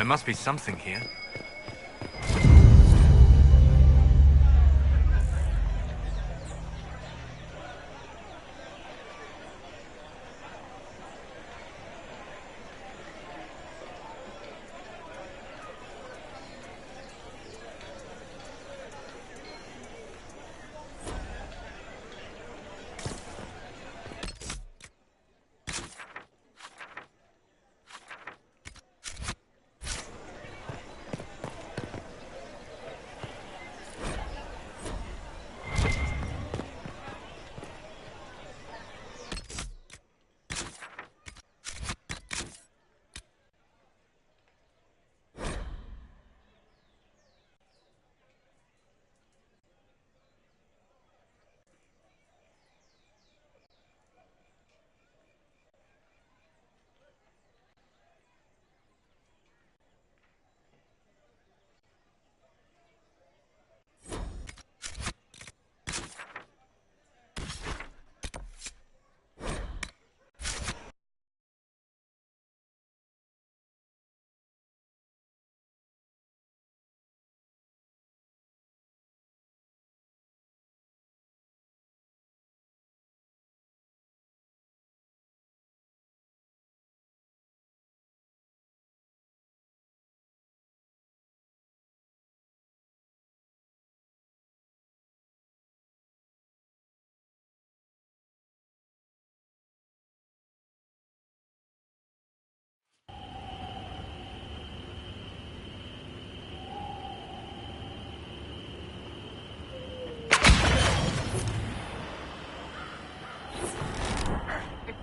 There must be something here.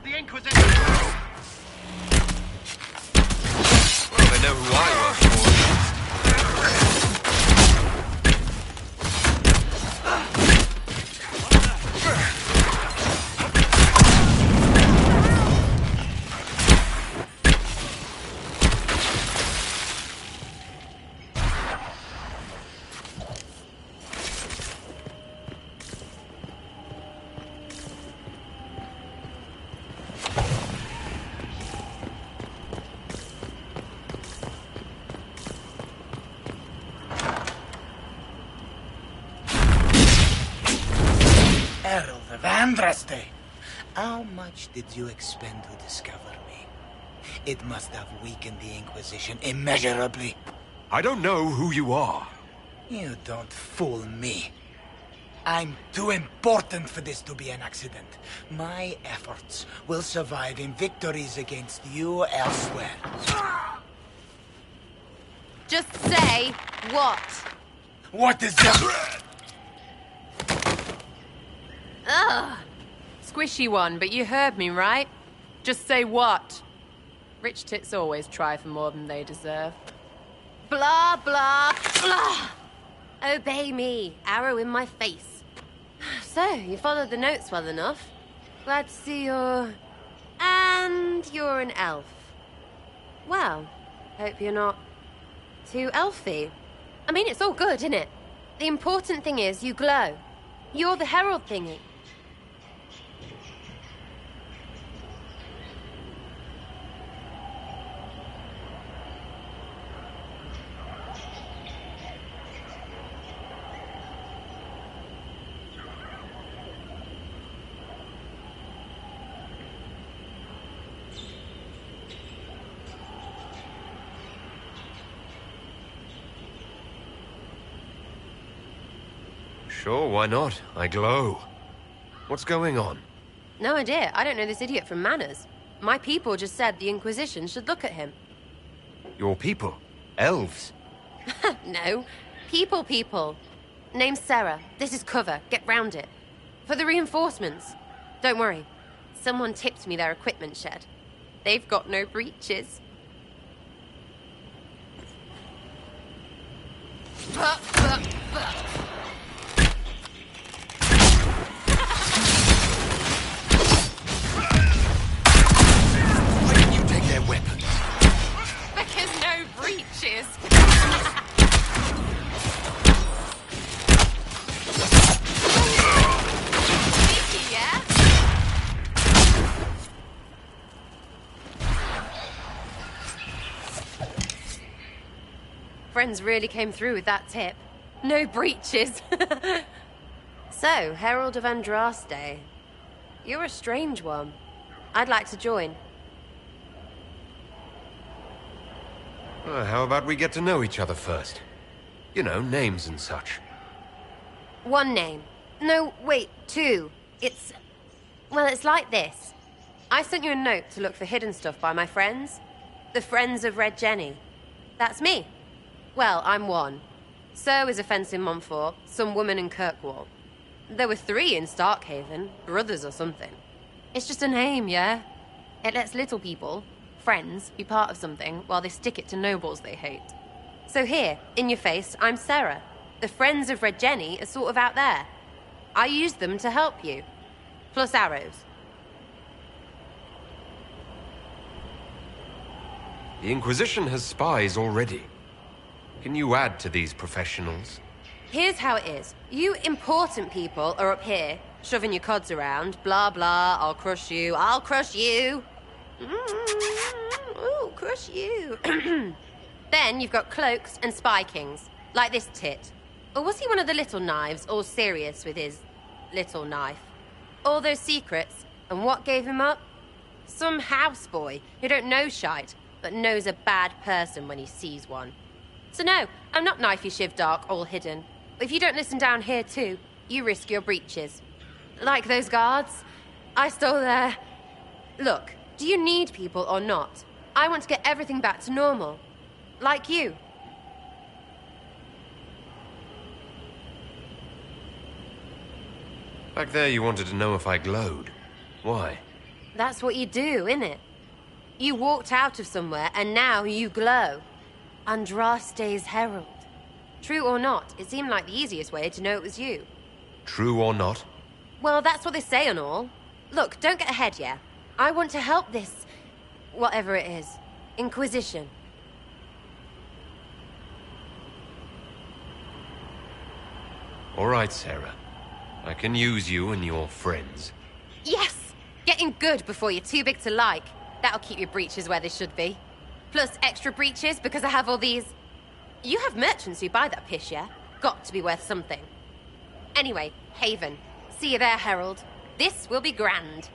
The Inquisition! Well, they know who I work for. Herald of Andraste! How much did you expend to discover me? It must have weakened the Inquisition immeasurably. I don't know who you are. You don't fool me. I'm too important for this to be an accident. My efforts will survive in victories against you elsewhere. Just say what? What is that? Ugh. Squishy one, but you heard me, right? Just say what? Rich tits always try for more than they deserve. Blah, blah, blah. Obey me. Arrow in my face. So, you followed the notes well enough. Glad to see you're... And you're an elf. Well, hope you're not too elfy. I mean, it's all good, isn't it? The important thing is you glow. You're the herald thingy. Sure, why not? I glow. What's going on? No idea. I don't know this idiot from Manners. My people just said the Inquisition should look at him. Your people? Elves? No. People. Name's Sarah. This is cover. Get round it. For the reinforcements. Don't worry. Someone tipped me their equipment shed. They've got no breaches. Why didn't you take their weapons? Because no breaches. Sneaky, yeah? friends really came through with that tip. No breaches. So, Herald of Andraste. You're a strange one. I'd like to join. How about we get to know each other first? You know, names and such. One name. No, wait, two. Well, it's like this. I sent you a note to look for hidden stuff by my friends. The Friends of Red Jenny. That's me. Well, I'm one. So is a fence in Montfort, some woman in Kirkwall. There were 3 in Starkhaven, brothers or something. It's just a name, yeah? It lets little people, friends, be part of something while they stick it to nobles they hate. So here, in your face, I'm Sarah. The Friends of Red Jenny are sort of out there. I used them to help you. Plus arrows. The Inquisition has spies already. Can you add to these professionals? Here's how it is. You important people are up here, shoving your cods around. Blah, blah, I'll crush you. I'll crush you. Ooh, crush you. Then you've got cloaks and spy kings, like this tit. Or was he one of the little knives, all serious with his little knife? All those secrets, and what gave him up? Some houseboy who don't know shite, but knows a bad person when he sees one. So no, I'm not knifey shiv dark, all hidden. If you don't listen down here too, you risk your breeches. Like those guards, I stole their... Look, do you need people or not? I want to get everything back to normal. Like you. Back there you wanted to know if I glowed. Why? That's what you do, innit? You walked out of somewhere and now you glow. Andraste's herald. True or not, it seemed like the easiest way to know it was you. True or not? Well, that's what they say and all. Look, don't get ahead, yeah? I want to help this... whatever it is. Inquisition. All right, Sarah. I can use you and your friends. Yes! Getting good before you're too big to like. That'll keep your breeches where they should be. Plus extra breeches because I have all these... You have merchants who buy that pish, yeah? Got to be worth something. Anyway, Haven. See you there, Herald. This will be grand.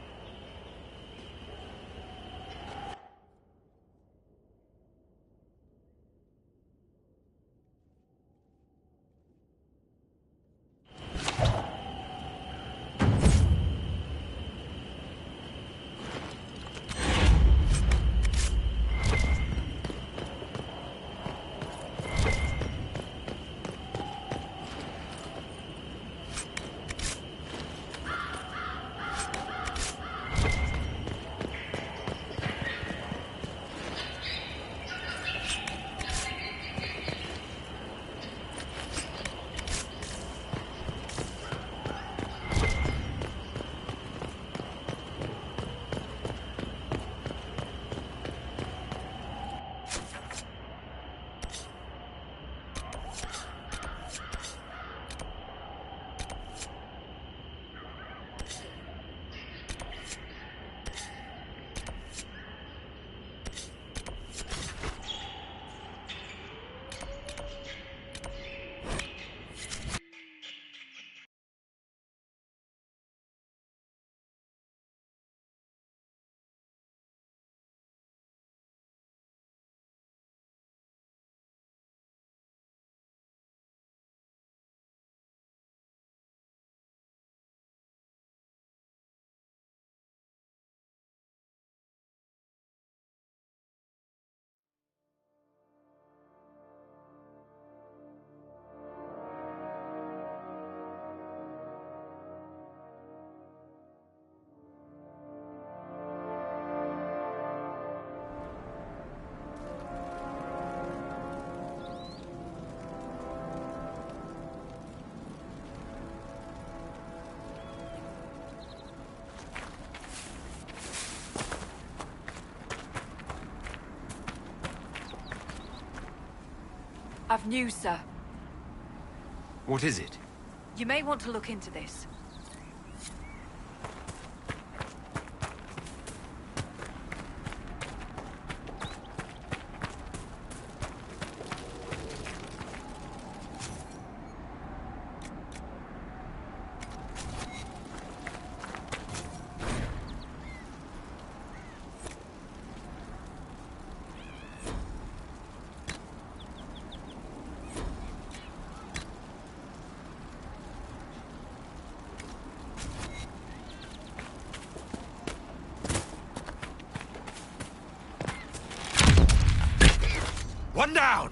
I've news, sir. What is it? You may want to look into this. One down!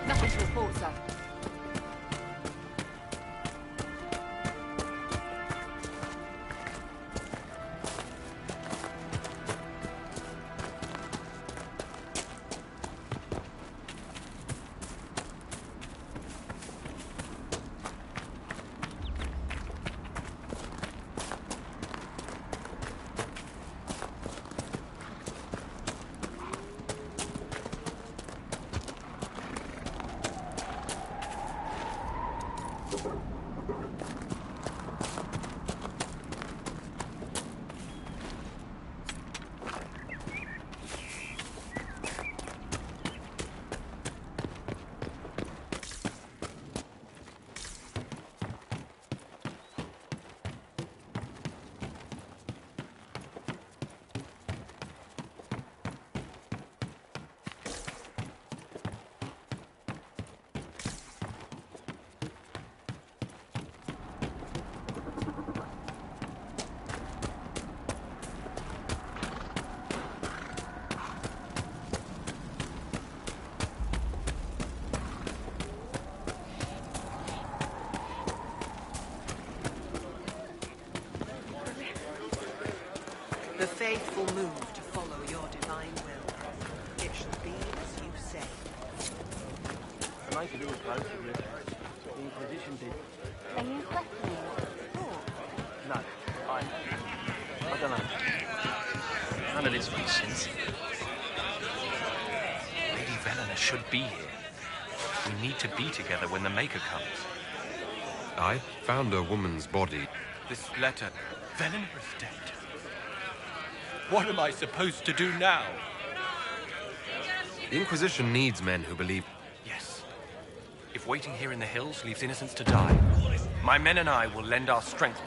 Nothing to report, sir. The faithful move to follow your divine will. It shall be as you say. The Maker do close to this. The Inquisition did. Are you questioning what? No, I don't know. None of this makes sense. Lady Velena should be here. We need to be together when the Maker comes. I found a woman's body. This letter... Velena is dead. What am I supposed to do now? The Inquisition needs men who believe. Yes. If waiting here in the hills leaves innocents to die, my men and I will lend our strength.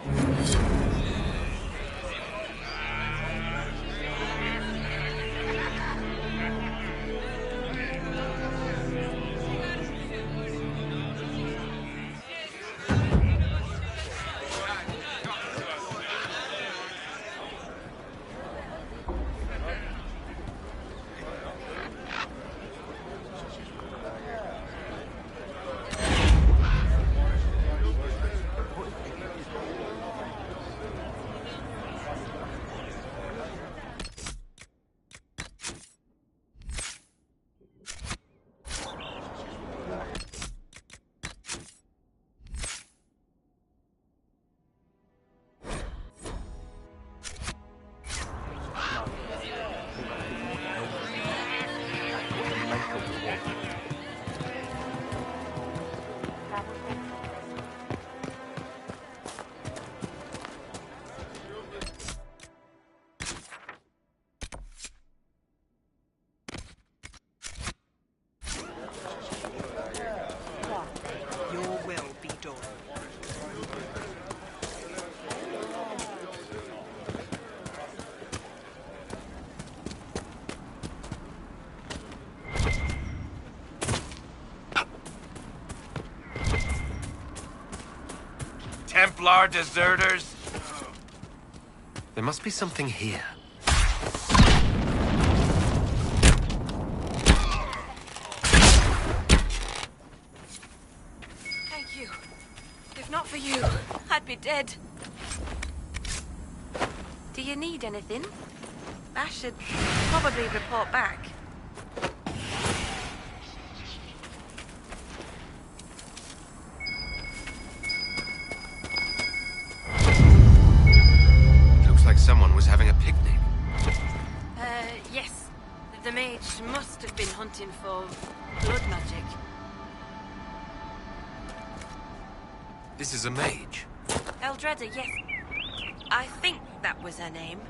Templar deserters! There must be something here. Thank you. If not for you, I'd be dead. Do you need anything? I should probably report back. Looks like someone was having a picnic. Yes. The mage must have been hunting for blood magic. This is a mage. Eldredda, yes. I think that was her name.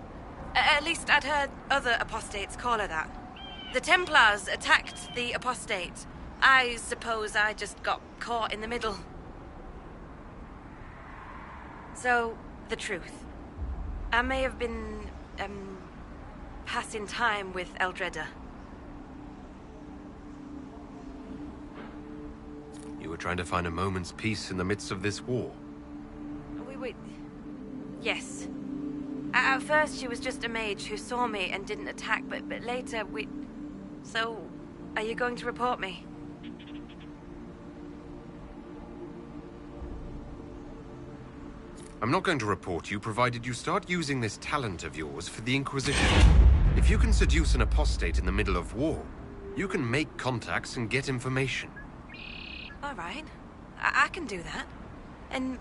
At least I'd heard other apostates call her that. The Templars attacked the apostate. I suppose I just got caught in the middle. So, the truth. I may have been, passing time with Eldredda. You were trying to find a moment's peace in the midst of this war. We yes. At first, she was just a mage who saw me and didn't attack, but later we... So, are you going to report me? I'm not going to report you, provided you start using this talent of yours for the Inquisition. If you can seduce an apostate in the middle of war, you can make contacts and get information. All right. I can do that. And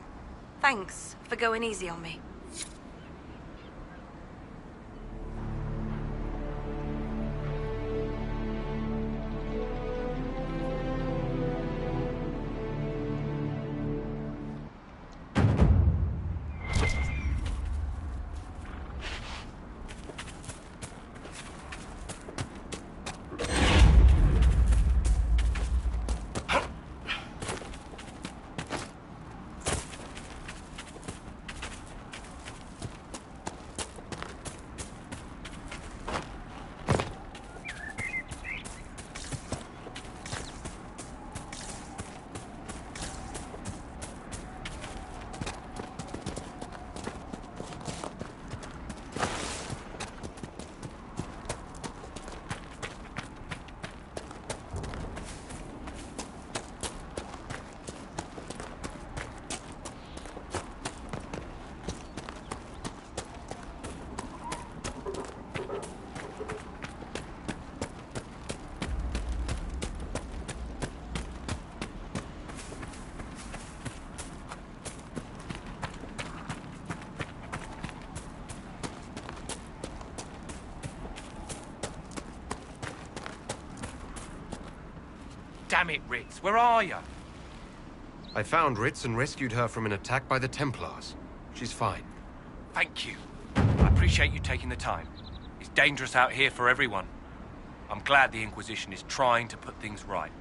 thanks for going easy on me. Damn it, Ritz, where are you? I found Ritz and rescued her from an attack by the Templars. She's fine. Thank you. I appreciate you taking the time. It's dangerous out here for everyone. I'm glad the Inquisition is trying to put things right.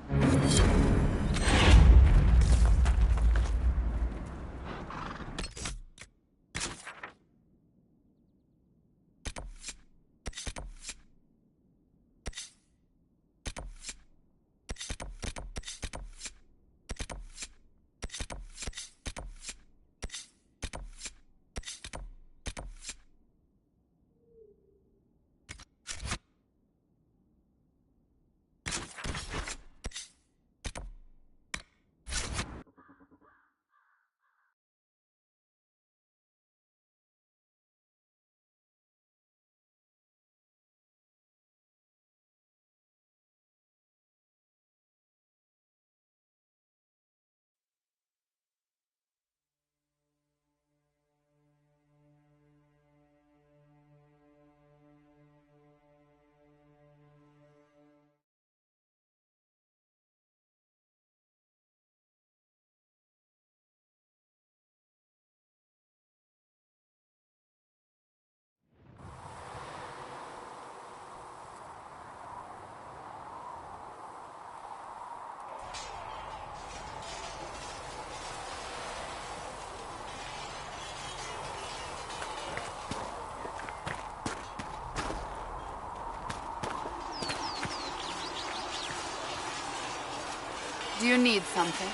Do you need something?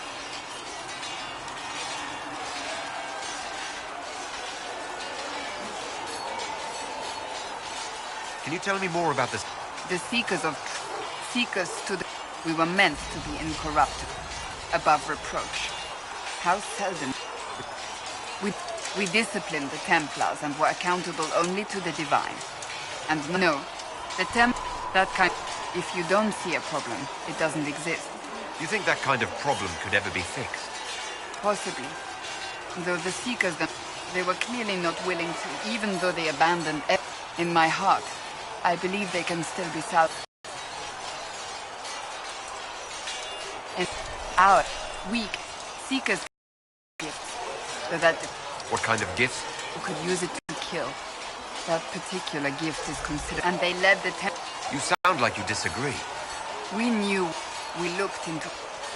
Can you tell me more about this? The seekers to the... We were meant to be incorruptible, above reproach. How seldom... We disciplined the Templars and were accountable only to the Divine. And no, that kind... If you don't see a problem, it doesn't exist. You think that kind of problem could ever be fixed? Possibly. Though the Seekers, they were clearly not willing to, even though they abandoned in my heart. I believe they can still be salvaged. And our weak Seekers gifts, so that What kind of gifts? you could use it to kill. That particular gift is considered, and they led the You sound like you disagree. We knew, we looked into,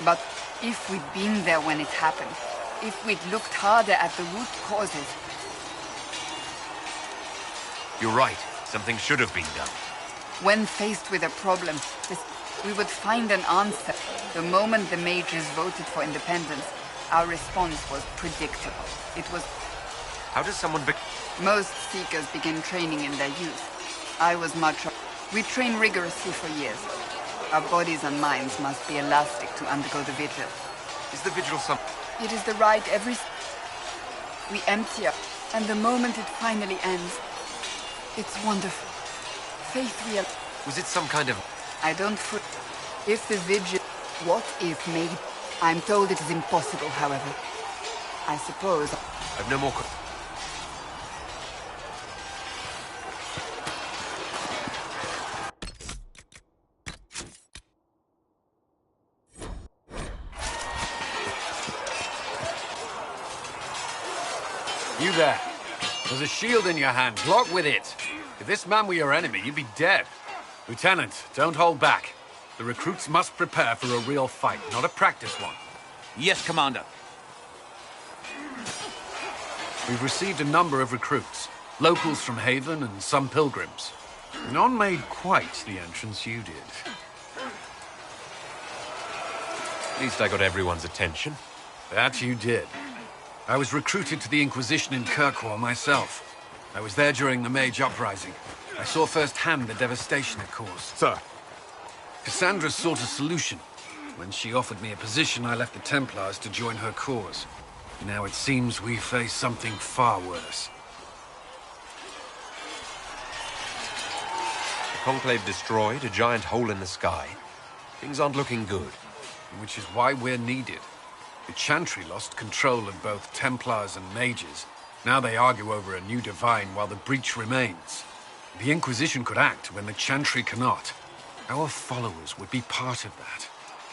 but if we'd been there when it happened, if we'd looked harder at the root causes. You're right. Something should have been done. When faced with a problem, we would find an answer. The moment the mages voted for independence, our response was predictable. It was... How does someone Most Seekers begin training in their youth. I was much... We train rigorously for years. Our bodies and minds must be elastic to undergo the vigil. Is the vigil some... It is the rite every... We empty up, and the moment it finally ends, it's wonderful. Faith real... Was it some kind of... I don't foot... If the vigil... What if maybe... I'm told it is impossible, however. I suppose... I've no more... You there. There's a shield in your hand. Block with it. If this man were your enemy, you'd be dead. Lieutenant, don't hold back. The recruits must prepare for a real fight, not a practice one. Yes, Commander. We've received a number of recruits. Locals from Haven and some pilgrims. None made quite the entrance you did. At least I got everyone's attention. That you did. I was recruited to the Inquisition in Kirkwall myself. I was there during the Mage Uprising. I saw firsthand the devastation it caused. Sir. Cassandra sought a solution. When she offered me a position, I left the Templars to join her cause. Now it seems we face something far worse. The Conclave destroyed, a giant hole in the sky. Things aren't looking good. Which is why we're needed. The Chantry lost control of both Templars and Mages. Now they argue over a new divine while the breach remains. The Inquisition could act when the Chantry cannot. Our followers would be part of that.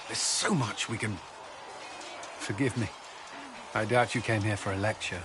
There's so much we can... Forgive me. I doubt you came here for a lecture.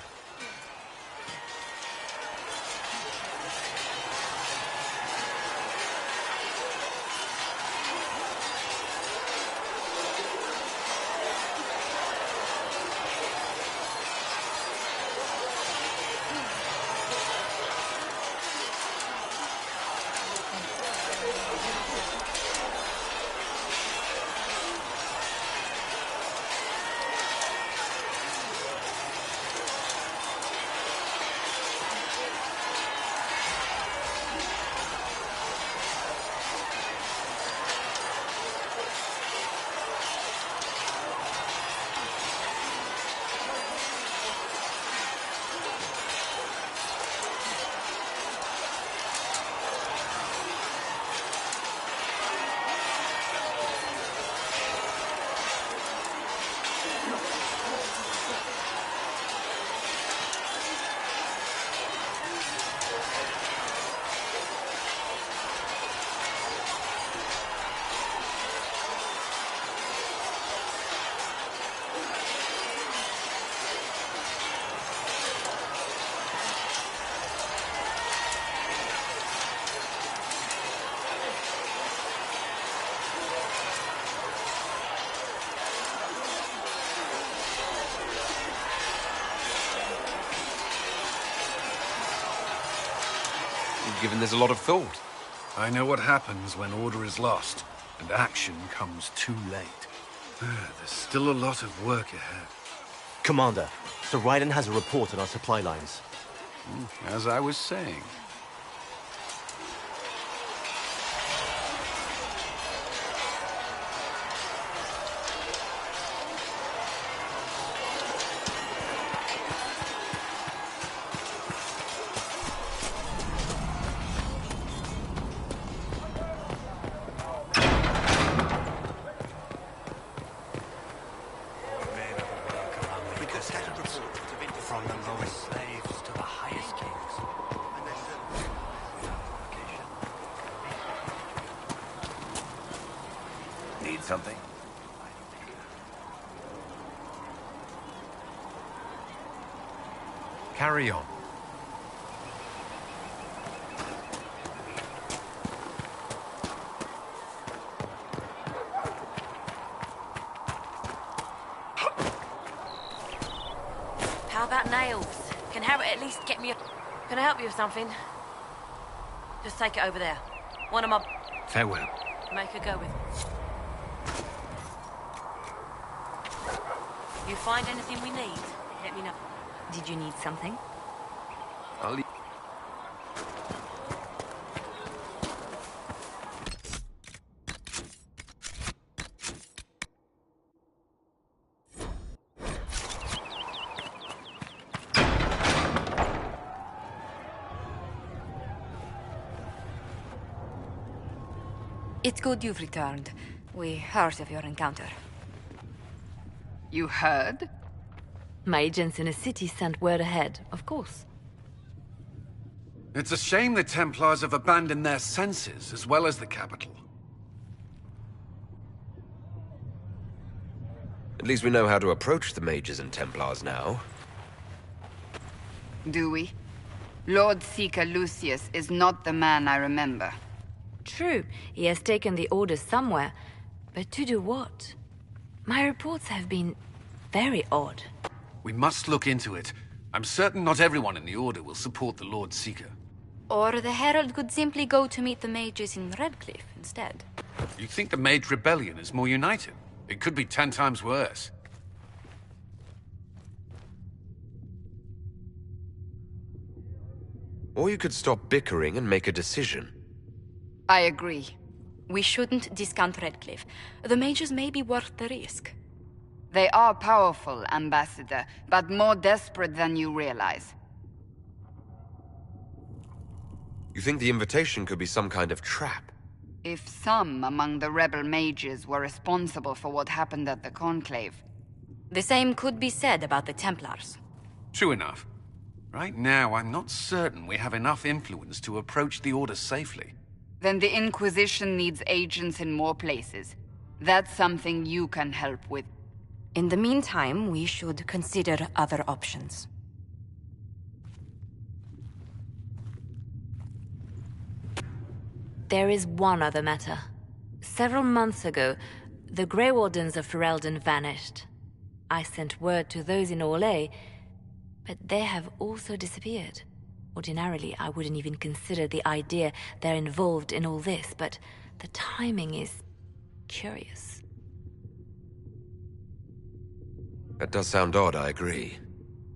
You've given this a lot of thought. I know what happens when order is lost, and action comes too late. There's still a lot of work ahead. Commander, Sir Raiden has a report on our supply lines. As I was saying. From the lowest slaves to the highest kings. Need something? Carry on. How about nails? Can Harry at least get me a... Can I help you with something? Just take it over there. One of my... Farewell. Make her go with. You find anything we need, let me know. Did you need something? I'll leave. It's good you've returned. We heard of your encounter. You heard? My agents in the city sent word ahead, of course. It's a shame the Templars have abandoned their senses, as well as the capital. At least we know how to approach the mages and Templars now. Do we? Lord Seeker Lucius is not the man I remember. True, he has taken the orders somewhere, but to do what? My reports have been very odd. We must look into it. I'm certain not everyone in the Order will support the Lord Seeker. Or the Herald could simply go to meet the mages in Redcliffe instead. You think the Mage Rebellion is more united? It could be 10 times worse. Or you could stop bickering and make a decision. I agree. We shouldn't discount Redcliffe. The mages may be worth the risk. They are powerful, Ambassador, but more desperate than you realize. You think the invitation could be some kind of trap? If some among the rebel mages were responsible for what happened at the Conclave... The same could be said about the Templars. True enough. Right now, I'm not certain we have enough influence to approach the Order safely. Then the Inquisition needs agents in more places. That's something you can help with. In the meantime, we should consider other options. There is one other matter. Several months ago, the Grey Wardens of Ferelden vanished. I sent word to those in Orlais, but they have also disappeared. Ordinarily, I wouldn't even consider the idea they're involved in all this, but the timing is curious. That does sound odd, I agree.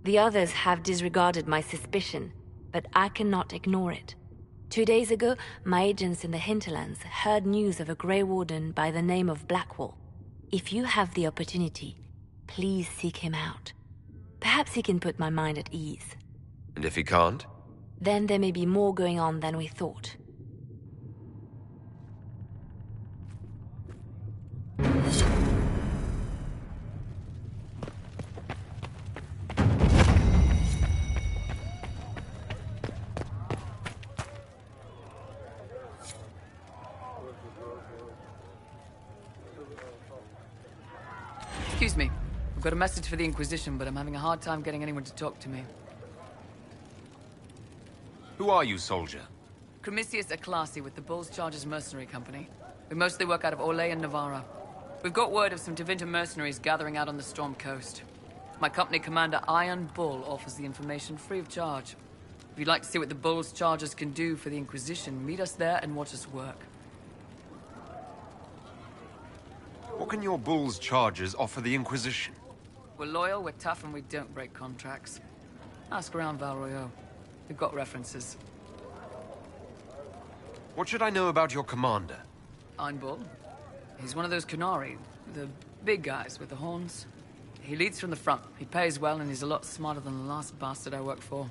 The others have disregarded my suspicion, but I cannot ignore it. 2 days ago, my agents in the hinterlands heard news of a Grey Warden by the name of Blackwall. If you have the opportunity, please seek him out. Perhaps he can put my mind at ease. And if he can't? Then there may be more going on than we thought. Excuse me. I've got a message for the Inquisition, but I'm having a hard time getting anyone to talk to me. Who are you, soldier? Cremisius Aclassi with the Bull's Chargers Mercenary Company. We mostly work out of Orlais and Navarra. We've got word of some Tevinter mercenaries gathering out on the Storm Coast. My company commander, Iron Bull, offers the information free of charge. If you'd like to see what the Bull's Chargers can do for the Inquisition, meet us there and watch us work. What can your Bull's Chargers offer the Inquisition? We're loyal, we're tough, and we don't break contracts. Ask around Val Royeaux. We've got references. What should I know about your commander? Iron Bull. He's one of those Qunari, the big guys with the horns. He leads from the front. He pays well, and he's a lot smarter than the last bastard I worked for.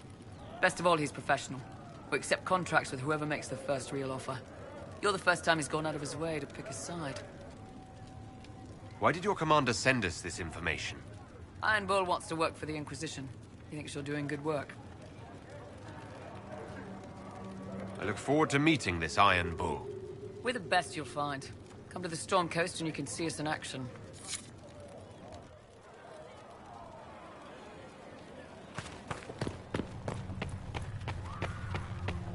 Best of all, he's professional. We accept contracts with whoever makes the first real offer. You're the first time he's gone out of his way to pick his side. Why did your commander send us this information? Iron Bull wants to work for the Inquisition. He thinks you're doing good work. I look forward to meeting this Iron Bull. We're the best you'll find. Come to the Storm Coast and you can see us in action.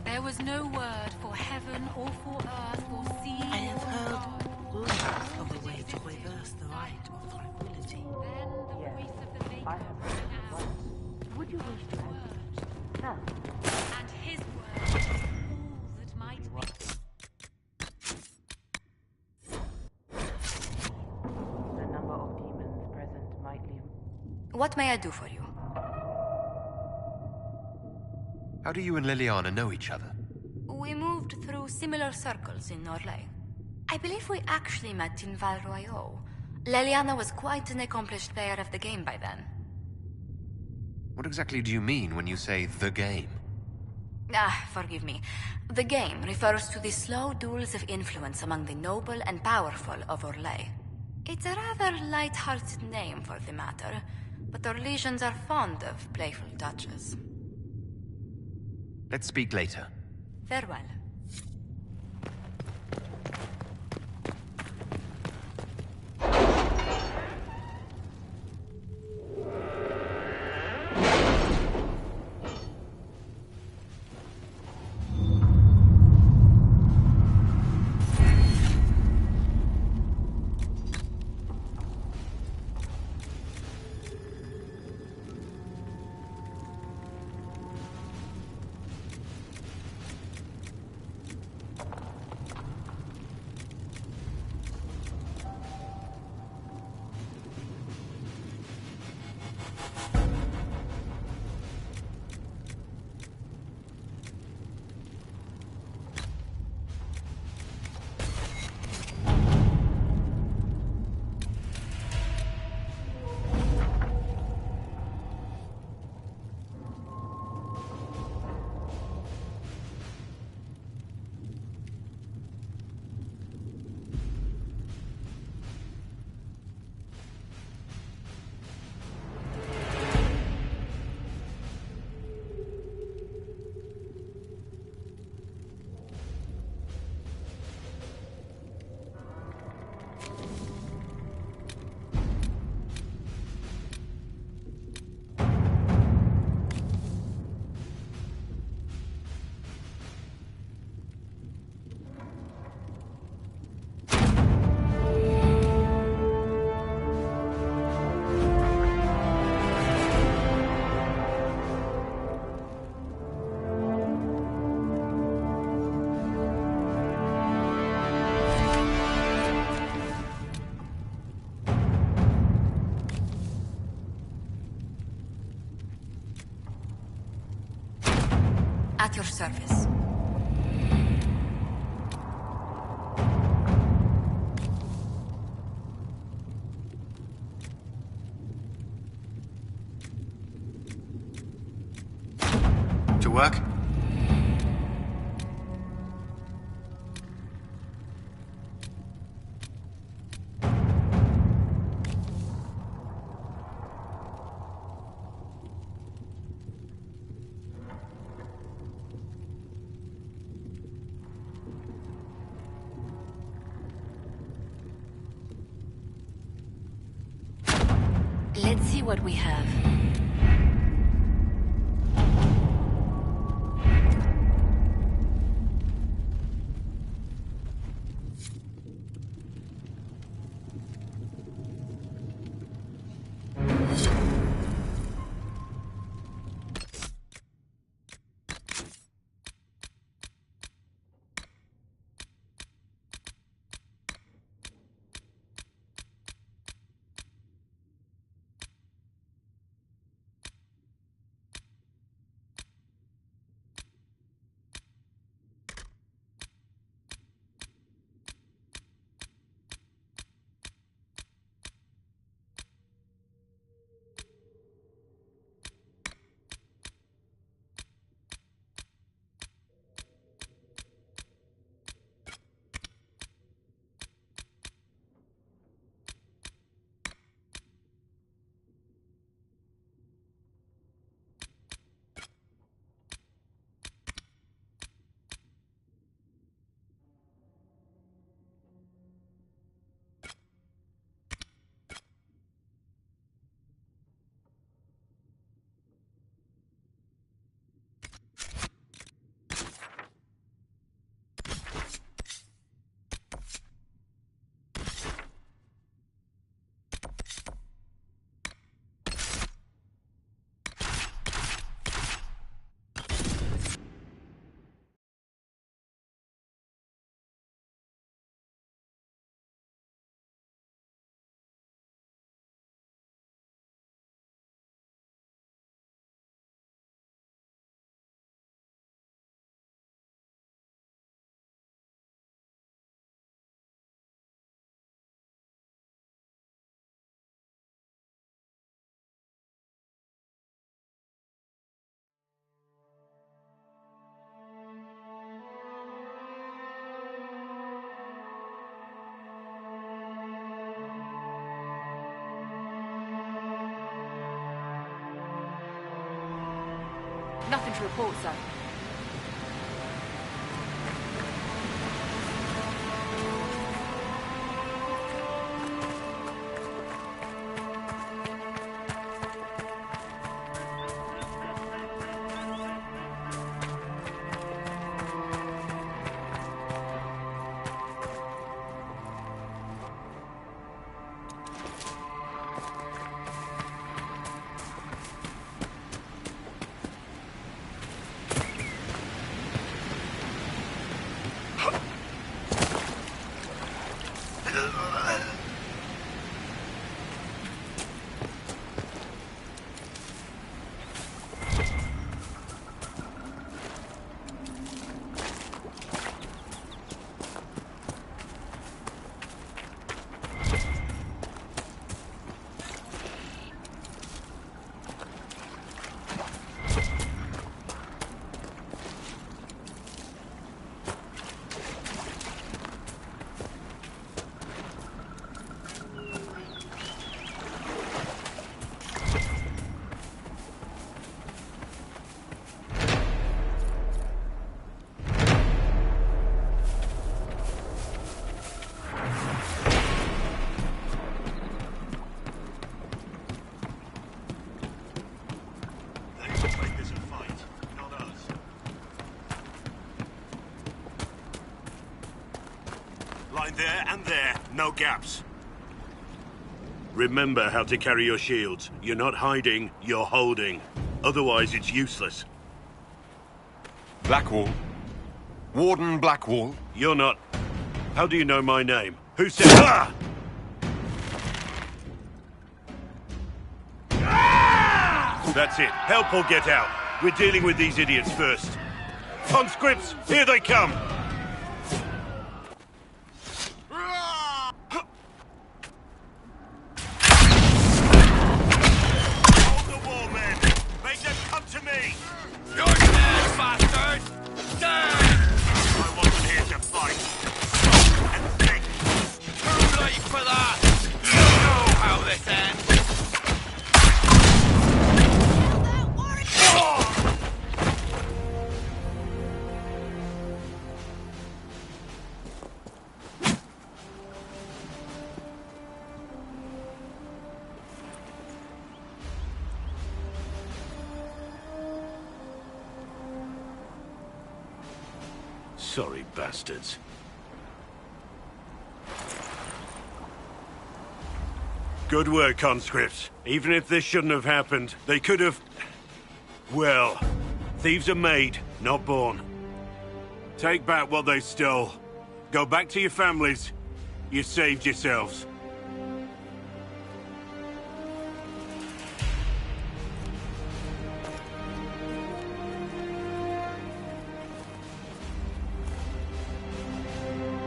There was no word for heaven or for earth or sea. I have heard rumors of a way to reverse the right of tranquility. Then the voice of the maker rang out. Would you wish to have no? And his word was all that might be. The number of demons present might leave. What may I do for you? How do you and Liliana know each other? We moved through similar circles in Orlais. I believe we actually met in Val Royeaux. Liliana was quite an accomplished player of the game by then. What exactly do you mean when you say the game? Forgive me. The game refers to the slow duels of influence among the noble and powerful of Orlais. It's a rather light-hearted name for the matter, but Orlesians are fond of playful touches. Let's speak later. Farewell. At your service. To work? Let's see what we have. Nothing to report, sir. There and there, no gaps. Remember how to carry your shields. You're not hiding, you're holding. Otherwise, it's useless. Blackwall. Warden Blackwall. You're not... How do you know my name? Who said... Ah! That's it. Help or get out. We're dealing with these idiots first. Conscripts, here they come! Sorry, bastards. Good work, conscripts. Even if this shouldn't have happened, they could have... Well, thieves are made, not born. Take back what they stole. Go back to your families. You saved yourselves.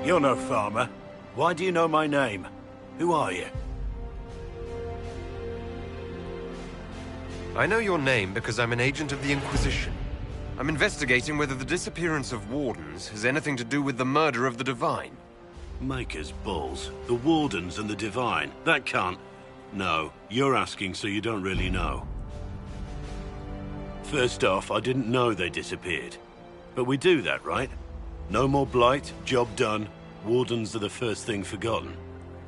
You're no farmer. Why do you know my name? Who are you? I know your name because I'm an agent of the Inquisition. I'm investigating whether the disappearance of Wardens has anything to do with the murder of the Divine. Maker's balls. The Wardens and the Divine. That can't... No, you're asking so you don't really know. First off, I didn't know they disappeared. But we do that, right? No more blight, job done. Wardens are the first thing forgotten.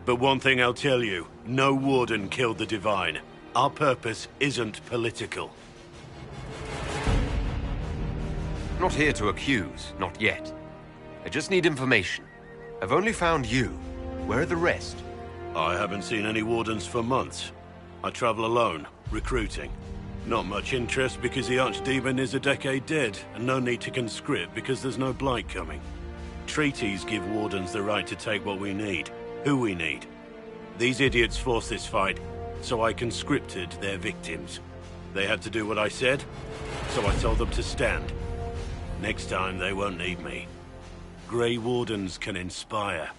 But one thing I'll tell you, no Warden killed the Divine. Our purpose isn't political. Not here to accuse, not yet. I just need information. I've only found you. Where are the rest? I haven't seen any Wardens for months. I travel alone, recruiting. Not much interest because the Archdemon is a decade dead, and no need to conscript because there's no blight coming. Treaties give Wardens the right to take what we need, who we need. These idiots forced this fight, so I conscripted their victims. They had to do what I said, so I told them to stand. Next time they won't need me. Grey Wardens can inspire.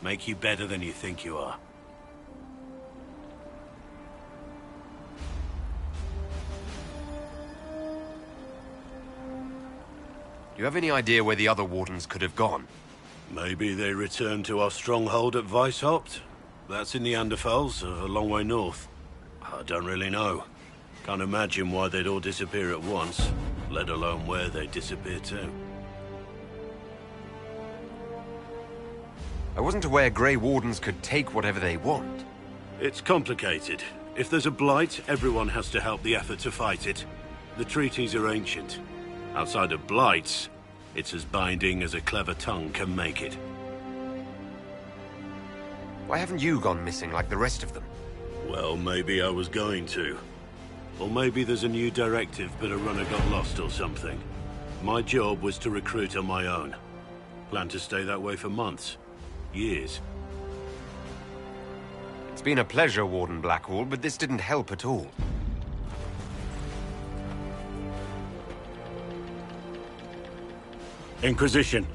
Make you better than you think you are. Do you have any idea where the other Wardens could have gone? Maybe they returned to our stronghold at Weishaupt. That's in the Anderfels, a long way north. I don't really know. Can't imagine why they'd all disappear at once. let alone where they disappear to. I wasn't aware Grey Wardens could take whatever they want. It's complicated. If there's a blight, everyone has to help the effort to fight it. The treaties are ancient. Outside of blights, it's as binding as a clever tongue can make it. Why haven't you gone missing like the rest of them? Well, maybe I was going to. Or maybe there's a new directive, but a runner got lost or something. My job was to recruit on my own. Plan to stay that way for months. Years. It's been a pleasure, Warden Blackwall, but this didn't help at all. Inquisition.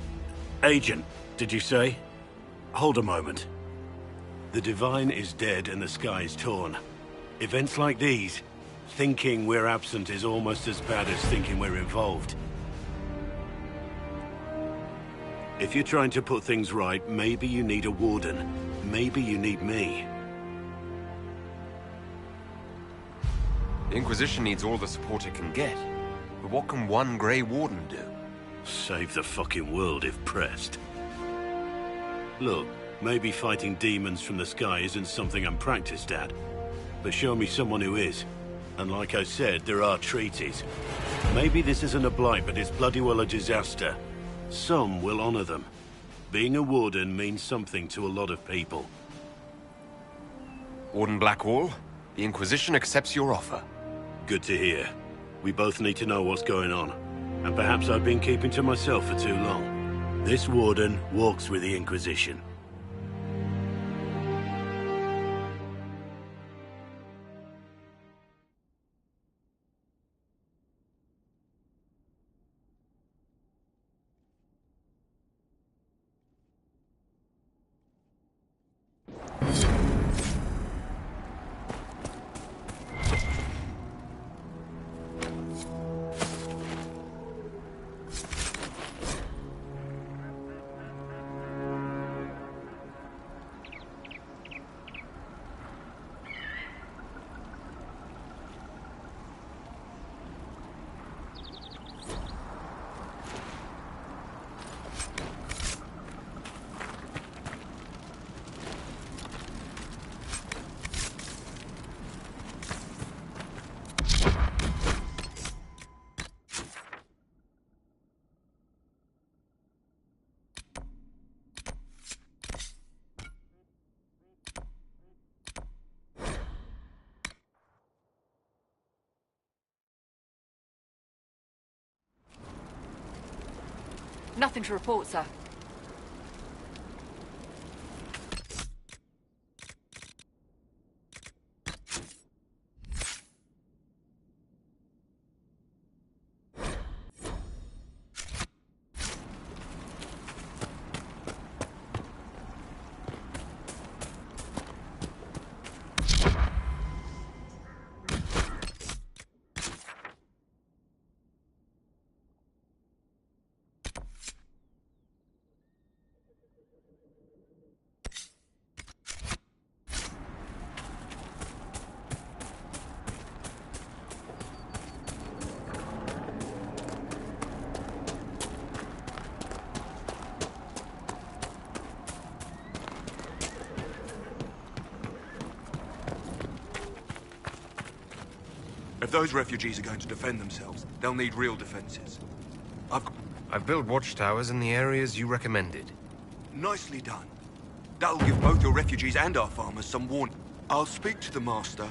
Agent, did you say? Hold a moment. The Divine is dead and the sky is torn. Events like these, thinking we're absent is almost as bad as thinking we're involved. If you're trying to put things right, maybe you need a warden. Maybe you need me. The Inquisition needs all the support it can get. But what can one Grey Warden do? Save the fucking world if pressed. Look, maybe fighting demons from the sky isn't something I'm practiced at. But show me someone who is. And like I said, there are treaties. Maybe this isn't a blight, but it's bloody well a disaster. Some will honor them. Being a warden means something to a lot of people. Warden Blackwall, the Inquisition accepts your offer. Good to hear. We both need to know what's going on. And perhaps I've been keeping to myself for too long. This warden walks with the Inquisition. Nothing to report, sir. If those refugees are going to defend themselves, they'll need real defenses. I've built watchtowers in the areas you recommended. Nicely done. That'll give both your refugees and our farmers some warning. I'll speak to the master.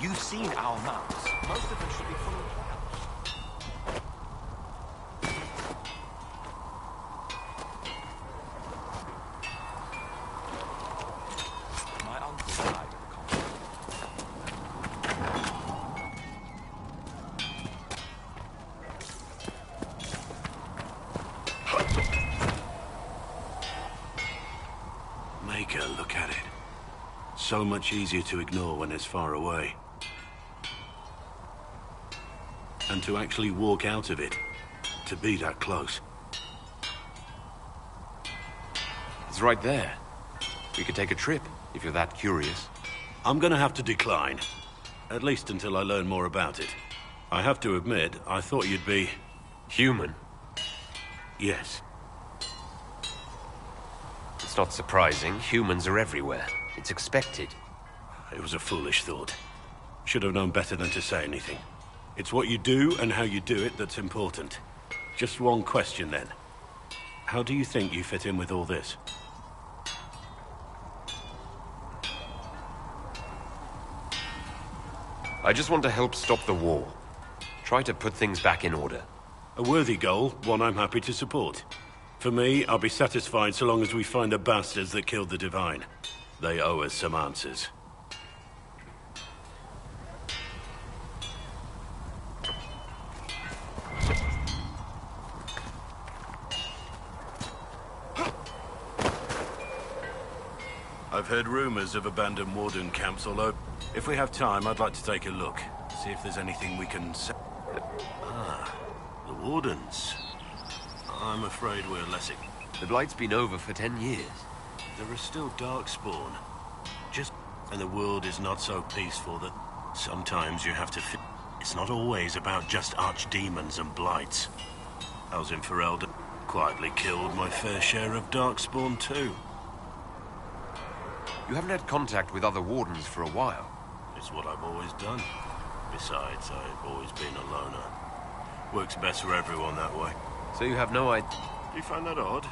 You've seen our maps. Most of them should be full of plans. My uncle died at the conflict. Make her look at it. so much easier to ignore when it's far away. And to actually walk out of it, to be that close. It's right there. We could take a trip, if you're that curious. I'm gonna have to decline. At least until I learn more about it. I have to admit, I thought you'd be... human? Yes. It's not surprising. Humans are everywhere. It's expected. It was a foolish thought. Should have known better than to say anything. It's what you do and how you do it that's important. Just one question then. How do you think you fit in with all this? I just want to help stop the war. Try to put things back in order. A worthy goal, one I'm happy to support. For me, I'll be satisfied so long as we find the bastards that killed the Divine. They owe us some answers. I've heard rumors of abandoned warden camps all over. If we have time, I'd like to take a look. See if there's anything we can... the wardens. I'm afraid we're lessing. The Blight's been over for 10 years. There is still Darkspawn. And the world is not so peaceful that sometimes you have to... It's not always about just archdemons and blights. I was in Ferelden. Quietly killed my fair share of Darkspawn too. You haven't had contact with other wardens for a while. It's what I've always done. Besides, I've always been a loner. Works best for everyone that way. So you have no idea... Do you find that odd?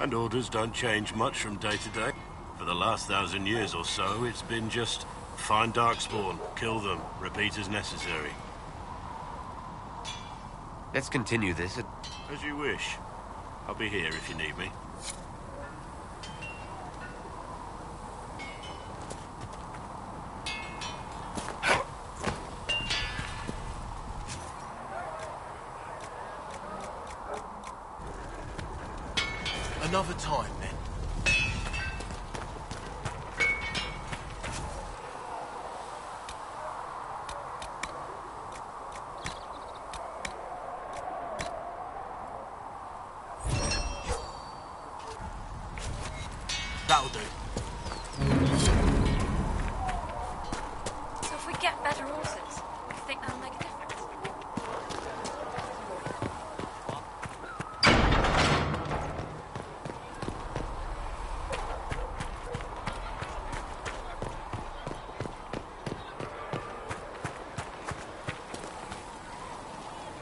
And orders don't change much from day to day. For the last 1,000 years or so, it's been just find Darkspawn, kill them, repeat as necessary. Let's continue this As you wish. I'll be here if you need me. Another time, then. That'll do. So if we get better horses, you think that'll make a difference?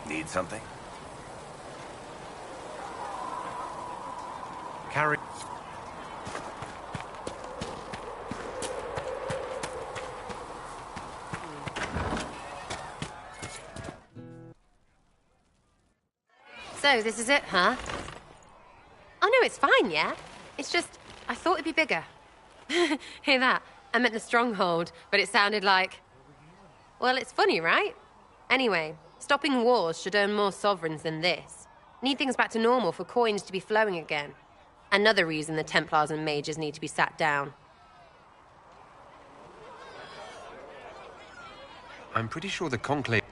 Need something? Carry... So, this is it, huh? Oh, no, it's fine, yeah? It's just, I thought it'd be bigger. Hear that? I meant the stronghold, but it sounded like... Well, it's funny, right? Anyway, stopping wars should earn more sovereigns than this. Need things back to normal for coins to be flowing again. Another reason the Templars and mages need to be sat down. I'm pretty sure the Conclave...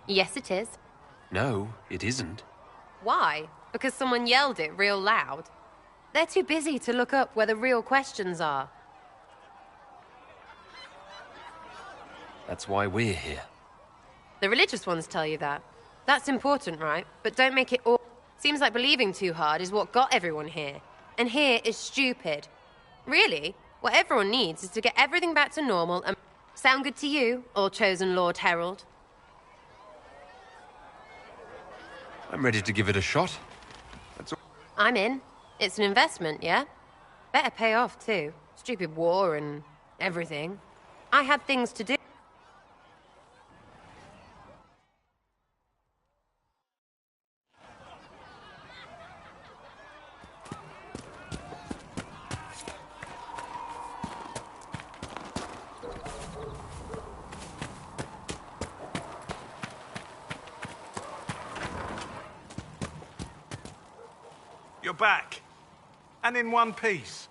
Yes, it is. No, it isn't. Why? Because someone yelled it real loud? They're too busy to look up where the real questions are. That's why we're here. The religious ones tell you that. That's important, right? But don't make it all... Seems like believing too hard is what got everyone here. And here is stupid. Really? What everyone needs is to get everything back to normal and... Sound good to you, all-chosen Lord Herald? I'm ready to give it a shot. That's all. I'm in. It's an investment, yeah? Better pay off, too. Stupid war and everything. I had things to do. You're back. And in one piece.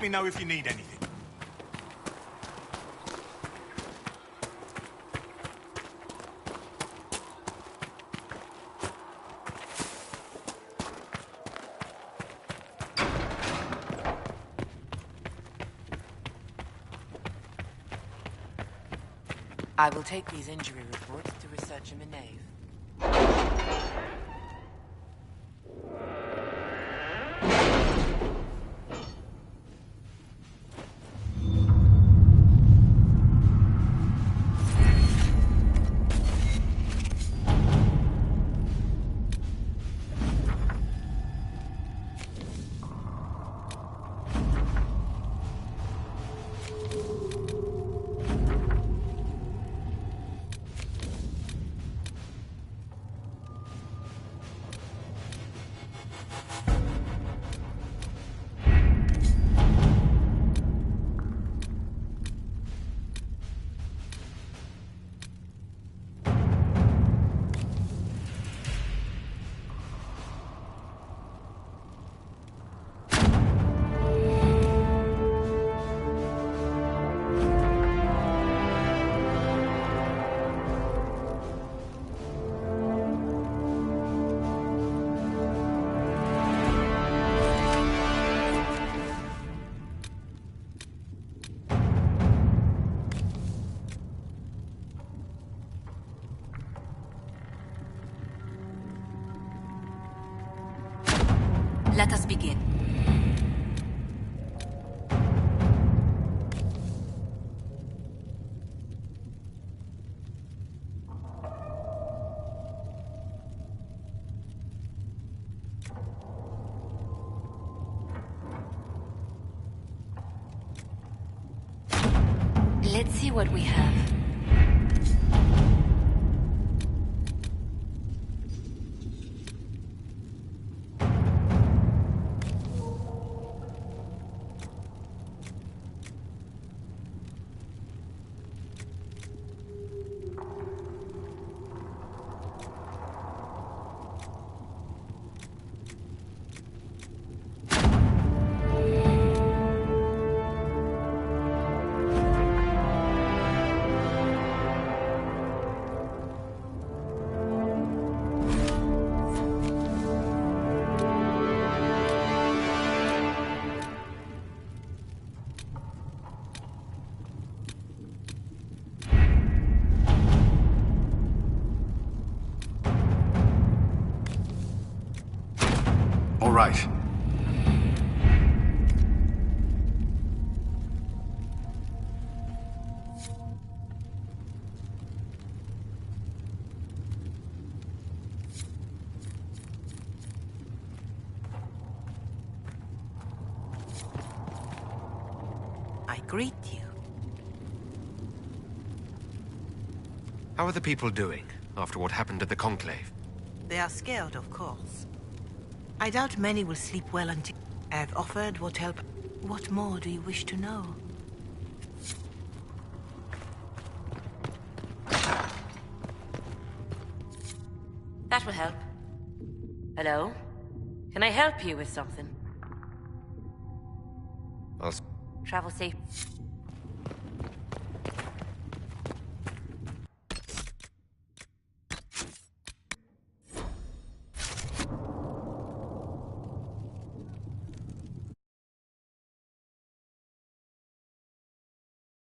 me know if you need anything. I will take these injury reports to researcher Minave. Let us begin. Let's see what we have. All right. I greet you. How are the people doing after what happened at the Conclave? They are scared, of course. I doubt many will sleep well until I have offered what help. What more do you wish to know? That will help. Hello? Can I help you with something? I'll... Travel safe.